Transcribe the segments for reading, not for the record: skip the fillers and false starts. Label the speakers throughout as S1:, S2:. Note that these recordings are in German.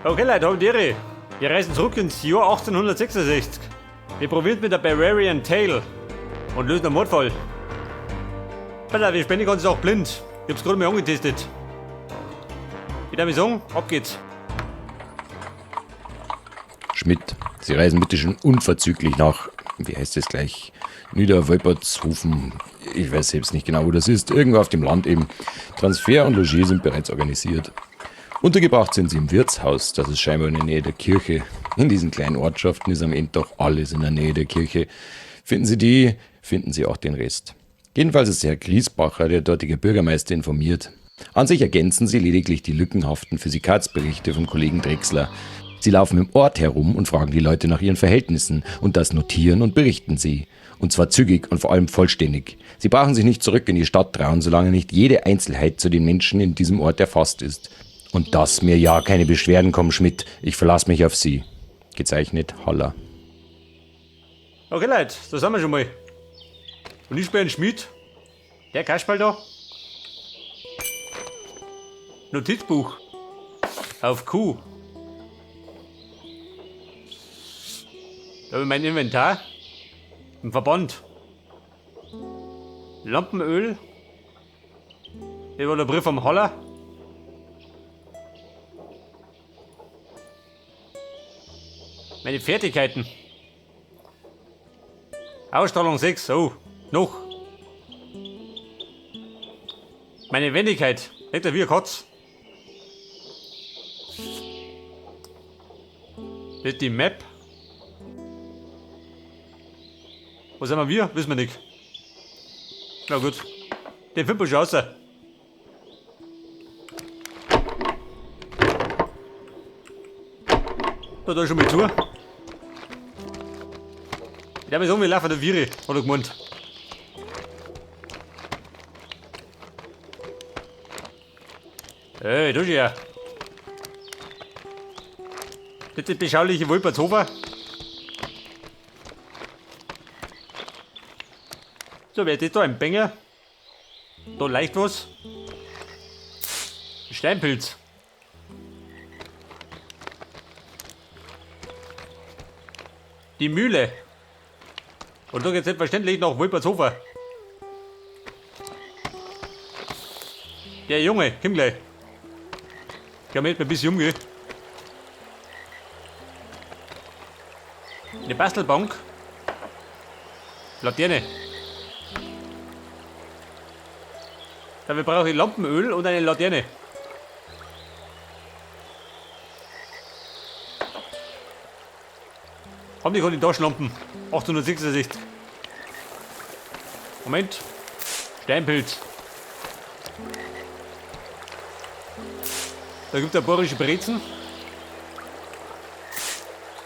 S1: Okay Leute, habt ihr Ehre. Wir reisen zurück ins Jahr 1866. Wir probieren mit der Bavarian Tale und lösen einen Mordfall. Alter, wir spielen die ganze Sache blind. Ich hab's gerade mal angetestet. Ich darf sagen, ab geht's.
S2: Schmidt, Sie reisen bitte schon unverzüglich nach, wie heißt es gleich, Niederwolpertshofen, ich weiß selbst nicht genau, wo das ist, irgendwo auf dem Land eben. Transfer und Logis sind bereits organisiert. Untergebracht sind Sie im Wirtshaus, das ist scheinbar in der Nähe der Kirche. In diesen kleinen Ortschaften ist am Ende doch alles in der Nähe der Kirche. Finden Sie die, finden Sie auch den Rest. Jedenfalls ist Herr Griesbacher, der dortige Bürgermeister, informiert. An sich ergänzen Sie lediglich die lückenhaften Physikalitätsberichte vom Kollegen Drechsler. Sie laufen im Ort herum und fragen die Leute nach ihren Verhältnissen und das notieren und berichten sie. Und zwar zügig und vor allem vollständig. Sie brauchen sich nicht zurück in die Stadt trauen, solange nicht jede Einzelheit zu den Menschen in diesem Ort erfasst ist. Und dass mir ja keine Beschwerden kommen, Schmidt. Ich verlasse mich auf Sie. Gezeichnet, Haller.
S1: Okay Leute, da sind wir schon mal. Und ich bin Schmidt. Der Kasperl da. Notizbuch. Auf Q. Da habe ich mein Inventar. Ein Verband. Lampenöl. Hier war der Brief vom Haller. Meine Fertigkeiten. Ausstrahlung 6. Oh, noch. Meine Wendigkeit. Nicht wie ein Katz. Das ist die Map. Wo sind wir? Wissen wir nicht. Na gut. Den finden wir schon raus. Da schon mal zu. Ich darf mir sagen, wir laufen der Viere, hat er gemeint. Hey, du ja. Das ist beschauliche Wolpertshofer. So, wer ist das da? Ein Bänger? Da leicht was. Steinpilz. Die Mühle. Und da geht's selbstverständlich nach Wolpertshofer. Der Junge, komm gleich. Ich kann mit mir ein bisschen umgehen. Eine Bastelbank. Laterne. Dafür brauche ich Lampenöl und eine Laterne. Haben die keine Taschenlampen? 866. Moment. Steinpilz. Da gibt es ein bayerische Brezen.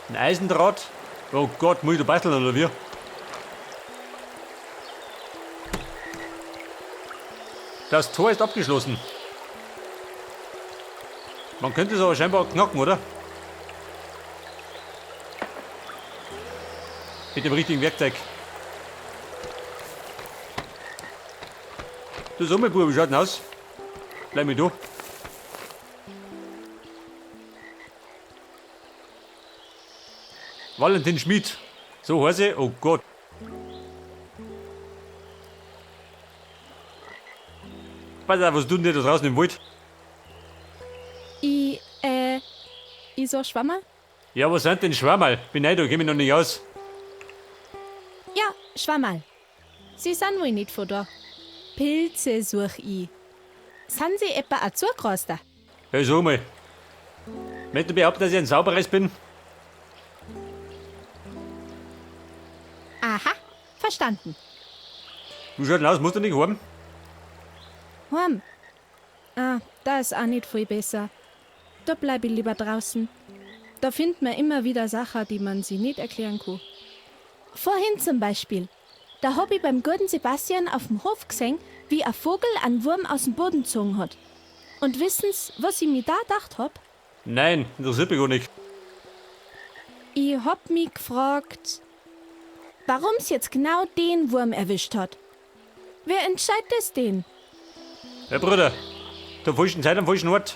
S1: Ein Eisendraht. Oh Gott, muss ich da basteln oder wie? Das Tor ist abgeschlossen. Man könnte es aber scheinbar knacken, oder? Mit dem richtigen Werkzeug. Du sag mal, Bub, wie schaut denn aus? Bleib mir da. Valentin Schmidt. So heißt er. Oh Gott. Pass auf, was tut denn da draußen im Wald?
S3: Ich so Schwammerl?
S1: Ja, was sind denn Schwammerl? Bin ich da, kenn mich noch nicht aus.
S3: Ja, Schwammerl. Sie sind wohl nicht von da. Pilze such ich. Sind Sie etwa ein Zugraster?
S1: Hey, sag mal. Möchtest du behaupten, dass ich ein Sauberes bin?
S3: Aha, verstanden.
S1: Du schaut denn aus, musst du nicht haben?
S3: Horm. Ah, da ist auch nicht viel besser. Da bleib ich lieber draußen. Da findet man immer wieder Sachen, die man sich nicht erklären kann. Vorhin zum Beispiel. Da hab ich beim guten Sebastian auf dem Hof gesehen, wie ein Vogel einen Wurm aus dem Boden gezogen hat. Und wissen's, was ich mir da gedacht hab?
S1: Nein, interessiert mich gar nicht.
S3: Ich hab mich gefragt, warum's jetzt genau den Wurm erwischt hat. Wer entscheidet das denn?
S1: Herr Bruder, zur falschen Zeit am falschen Ort.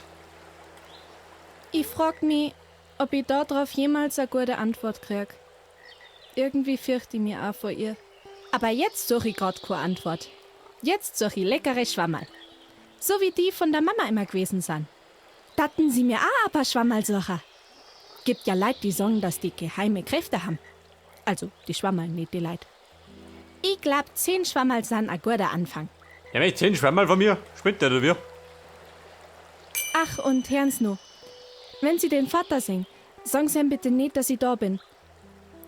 S3: Ich frag mich, ob ich darauf jemals eine gute Antwort krieg. Irgendwie fürchte ich mich auch vor ihr. Aber jetzt suche ich grad keine Antwort. Jetzt suche ich leckere Schwammerl. So wie die von der Mama immer gewesen sind. Daten sie mir auch ein paar Schwammerl suchen. Gibt ja Leute, die sagen, dass die geheime Kräfte haben. Also die Schwammerl, nicht die Leute. Ich glaub, 10 Schwammerl sind ein guter Anfang.
S1: Ja, möchtest 10 Schwammerl von mir? Spinnt der oder wie?
S3: Ach, und hören's noch. Wenn Sie den Vater sehen, sagen Sie ihm bitte nicht, dass ich da bin.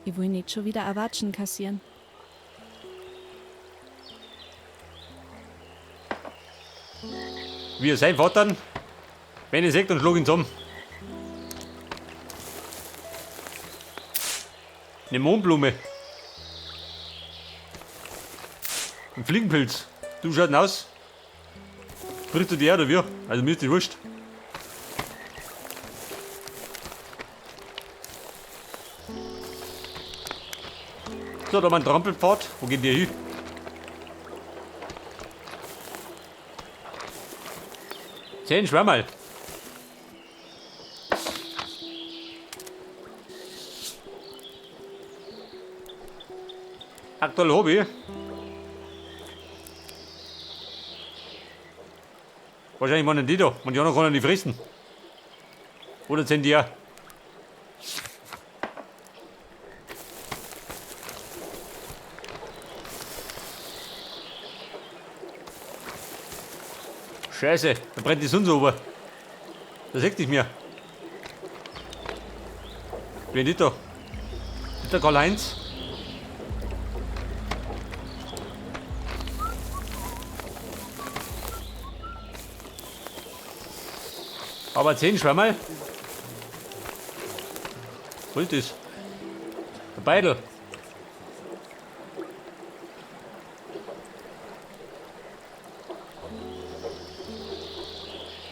S3: Ich will nicht schon wieder ein Watschen kassieren.
S1: Wie er sein Vater, wenn ihr seht, dann schlag ihn zusammen. Eine Mohnblume. Ein Fliegenpilz. Du schaut ihn aus. Bricht du die oder wie? Also mir ist das wurscht. So, da haben wir einen Trampelpfad. Wo geht der hin? Zehn Schwammerl. Aktuell Hobby. Wahrscheinlich meinen die da. Und die anderen können nicht fressen. Oder sind die ja? Scheiße, da brennt die Sonne so ober. Da seht ich mir. Wen ist da? Ist der Karl-Heinz? Aber 10 Schwammerl? Was ist das? Der Beidel.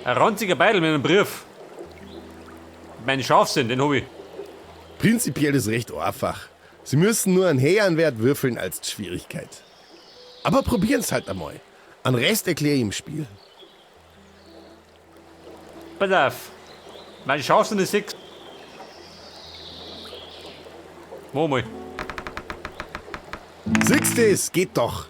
S1: Ein ranziger Beidel mit einem Brief. Meine Scharfsinn, den hab ich.
S4: Prinzipiell ist recht einfach. Sie müssen nur einen Heerenwert würfeln als die Schwierigkeit. Aber probieren's halt einmal. An Rest erkläre ich im Spiel.
S1: Pass auf. Meine Scharfsinn ist 6. Mach mal.
S4: Siehst du es? Geht doch.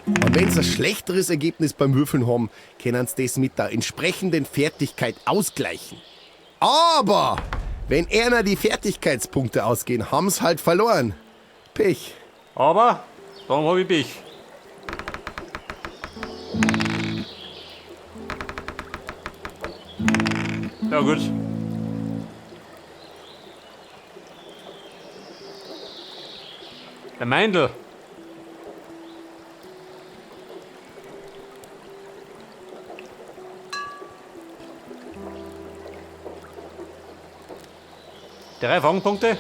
S4: Und wenn Sie ein schlechteres Ergebnis beim Würfeln haben, können Sie das mit der entsprechenden Fertigkeit ausgleichen. Aber wenn einer die Fertigkeitspunkte ausgehen, haben Sie halt verloren. Pech.
S1: Aber, darum hab ich Pech. Ja gut. Der Meindl. Drei Fangpunkte.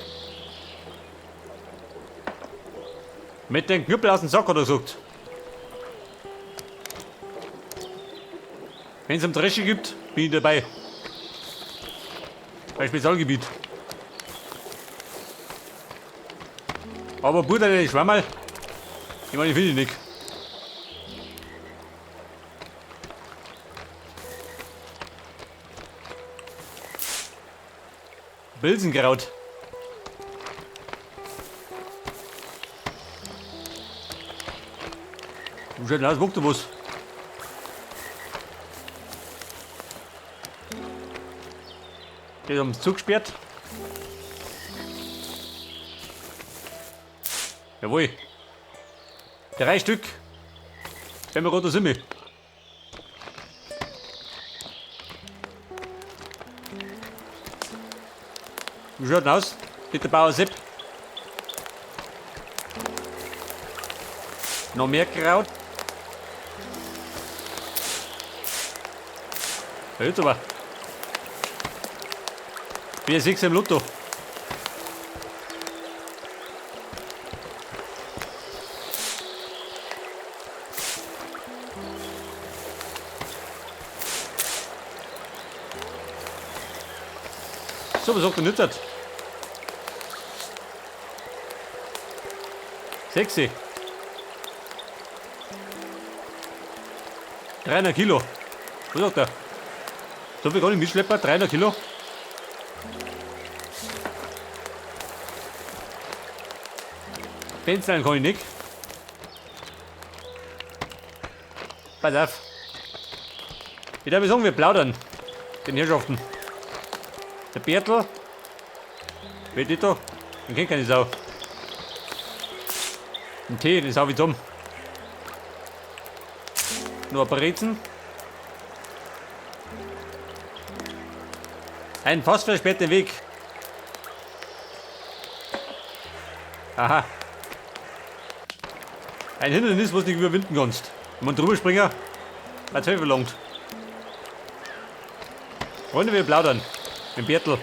S1: Mit dem Knüppel aus dem Sack, hat er gesagt. Wenn es am Dresche gibt, bin ich dabei. Bei Spezialgebiet. Aber Bruder, die Schwammerl, ich meine, ich finde die nicht. Bilsenkraut. Du schaut aus, wuckt du was? Die haben es zugesperrt. Jawohl. 3 Stück. Wenn wir gerade sind wir. Wie schaut denn aus? Bitte Bauer Sepp. Noch mehr Kraut. Ja, jetzt aber. 4-6 im Lotto. So, was sagt der Nützert? 6. 300 Kilo. Was sagt er? So viel gar nicht mitschleppen, 300 Kilo. Fenstern kann ich nicht. Pass auf. Ich darf sagen, wir plaudern. Den Herrschaften. Der Bertel. Wer ist da? Den kennt keine Sau. Ein Tee, den sau ich zusammen. Nur ein paar Rätseln. Ein fast versperrter Weg. Aha. Ein Hindernis, was du nicht überwinden kannst. Wenn man drüber springen, hat es verlangt. Freunde, wir plaudern. Mit dem Bertel.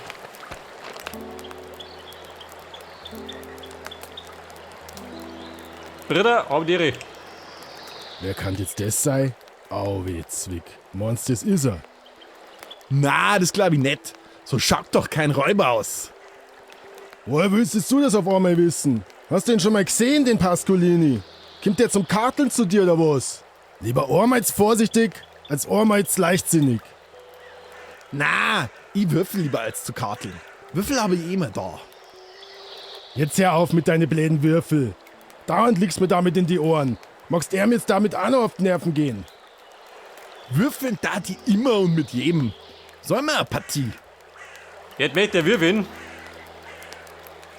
S1: Brüder, haben die Ehre.
S5: Wer kann jetzt das sein? Au weh, Zwick. Meinst du, das ist er?
S4: Na, das glaub ich nicht. So schaut doch kein Räuber aus.
S5: Woher willst du das auf einmal wissen? Hast du den schon mal gesehen, den Pascolini? Kommt der zum Karteln zu dir oder was? Lieber einmals vorsichtig, als einmals leichtsinnig.
S4: Na, ich würfel lieber als zu karteln. Würfel habe ich immer da.
S5: Jetzt hör auf mit deinen bläden Würfel. Dauernd liegst mir damit in die Ohren. Magst er mir jetzt damit auch noch auf die Nerven gehen?
S4: Würfeln da die immer und mit jedem. Sollen wir eine Partie?
S1: Jetzt möchte der Würfeln.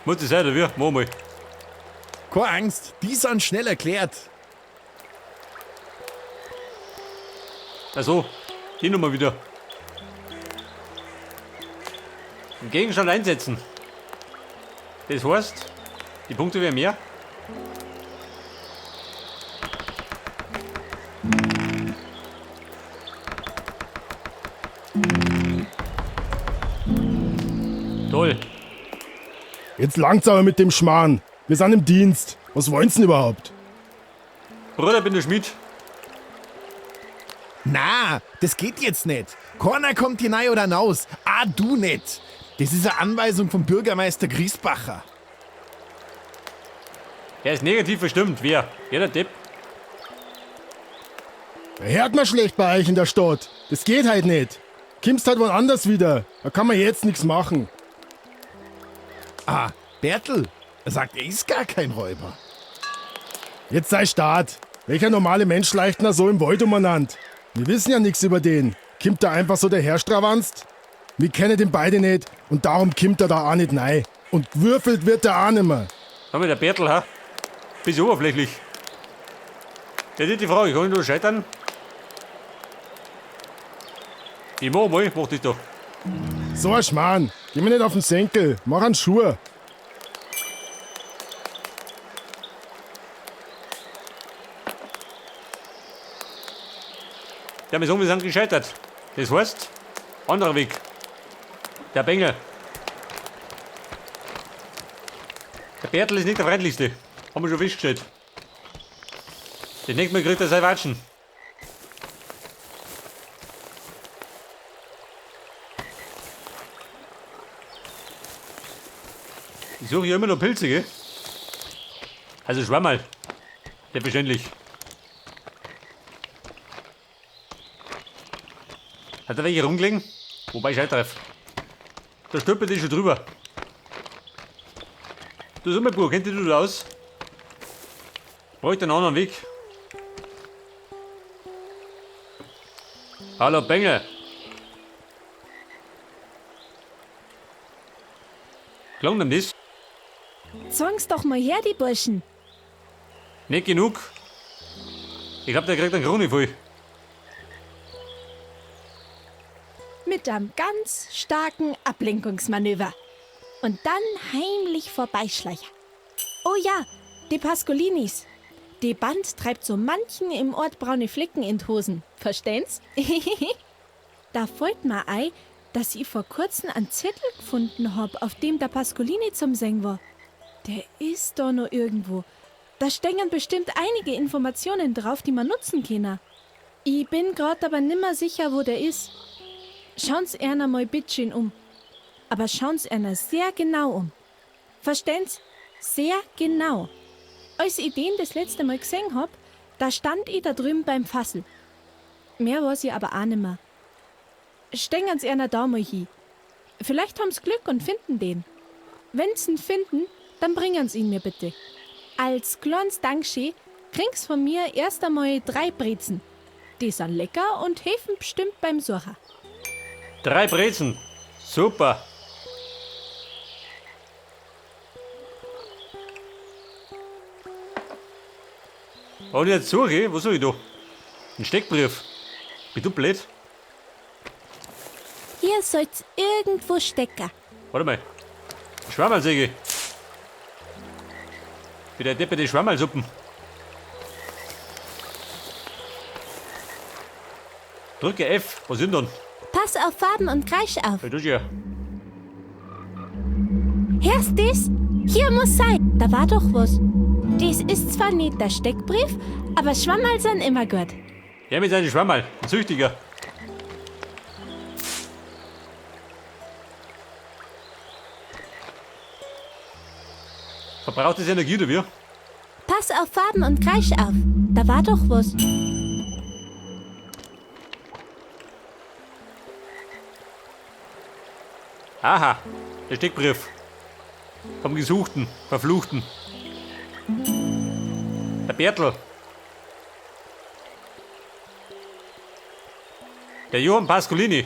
S1: Muss das sein, der Würfel? Mach mal.
S4: Keine Angst, die sind schnell erklärt.
S1: Also, die Nummer wieder. Den Gegenstand einsetzen. Das heißt, die Punkte werden mehr. Toll.
S5: Jetzt langt's aber mit dem Schmarrn. Wir sind im Dienst. Was wollen's denn überhaupt?
S1: Bruder, bin der Schmied.
S4: Na, das geht jetzt nicht. Keiner kommt hinein oder raus. Ah, du nicht. Das ist eine Anweisung vom Bürgermeister Griesbacher.
S1: Er ist negativ verstimmt. Wer? Ja, der Depp.
S5: Hört man schlecht bei euch in der Stadt. Das geht halt nicht. Kimmst halt woanders wieder. Da kann man jetzt nichts machen.
S4: Ah, Bertel. Er sagt, er ist gar kein Räuber.
S5: Jetzt sei Start. Welcher normale Mensch schleicht denn so im Wald umeinander? Wir wissen ja nichts über den. Kimmt da einfach so daherstravanzt? Wir kennen den beide nicht und darum kimmt er da auch nicht rein. Und gewürfelt wird er auch nimmer.
S1: Haben wir der Bertel, ha? Bisschen oberflächlich. Jetzt ist die Frage, kann ich nur scheitern? Ich mach mal, mach das doch.
S5: So ein Schmarrn. Geh mir nicht auf den Senkel. Mach einen Schuh.
S1: Ja, wir sagen, wir sind gescheitert. Das heißt, anderer Weg. Der Bengel. Der Bertel ist nicht der freundlichste. Haben wir schon festgestellt. Das nächste Mal kriegt er sein Watschen. Ich suche hier immer noch Pilze, gell? Also Schwammerl. Selbstverständlich. Hat er welche rumgelegen? Wobei ich treff. Da stülpert die schon drüber. Du sag mal, Bruder, kennt ihr das aus? Braucht einen anderen Weg. Hallo, Bengel. Klang dem das?
S3: Sag's doch mal her, die Burschen.
S1: Nicht genug. Ich glaub, der kriegt einen Krone voll.
S3: Mit einem ganz starken Ablenkungsmanöver. Und dann heimlich vorbeischleichen. Oh ja, die Pascolinis. Die Band treibt so manchen im Ort braune Flecken in die Hosen. Verstehen's? Da fällt mir ein, dass ich vor kurzem einen Zettel gefunden hab, auf dem der Pascolini zum Singen war. Der ist da noch irgendwo. Da stehen bestimmt einige Informationen drauf, die man nutzen kann. Ich bin grad aber nimmer sicher, wo der ist. Schauen's einer mal bitteschön um. Aber schauen's einer sehr genau um. Verstehen's? Sehr genau. Als ich den das letzte Mal gesehen hab, da stand ich da drüben beim Fassel. Mehr weiß ich aber auch nimmer. Stängen Sie einer da mal hin. Vielleicht haben's Glück und finden den. Wenn Sie ihn finden, dann bringen Sie ihn mir bitte. Als kleines Dankeschön kriegst von mir erst einmal 3 Brezen. Die sind lecker und helfen bestimmt beim Suchen.
S1: 3 Brezen. Super. Und jetzt suche, was soll ich da? Ein Steckbrief. Bist du blöd?
S3: Hier soll's irgendwo stecken.
S1: Warte mal. Schwammerlsäge. Wie der Deppe die Schwammerlsuppen. Drücke F. Was sind denn?
S3: Pass auf Farben und Kreisch auf.
S1: Was tust du hier?
S3: Hörst das? Hier muss sein. Da war doch was. Das ist zwar nicht der Steckbrief, aber Schwammerl sind immer gut.
S1: Ja, mit seinem Schwammerl. Ein Süchtiger. Verbraucht das Energie, oder wie?
S3: Pass auf Farben und Kreisch auf. Da war doch was.
S1: Aha, der Steckbrief. Vom Gesuchten, Verfluchten. Der Bertel. Der Johann Pascolini.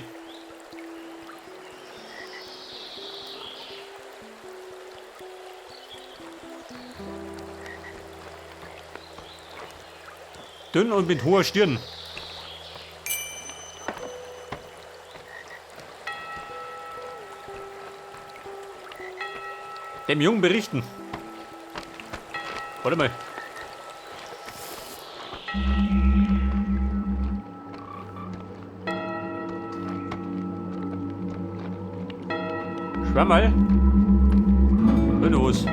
S1: Dünn und mit hoher Stirn. Dem Jungen berichten. Warte mal. Schwammerl. Los.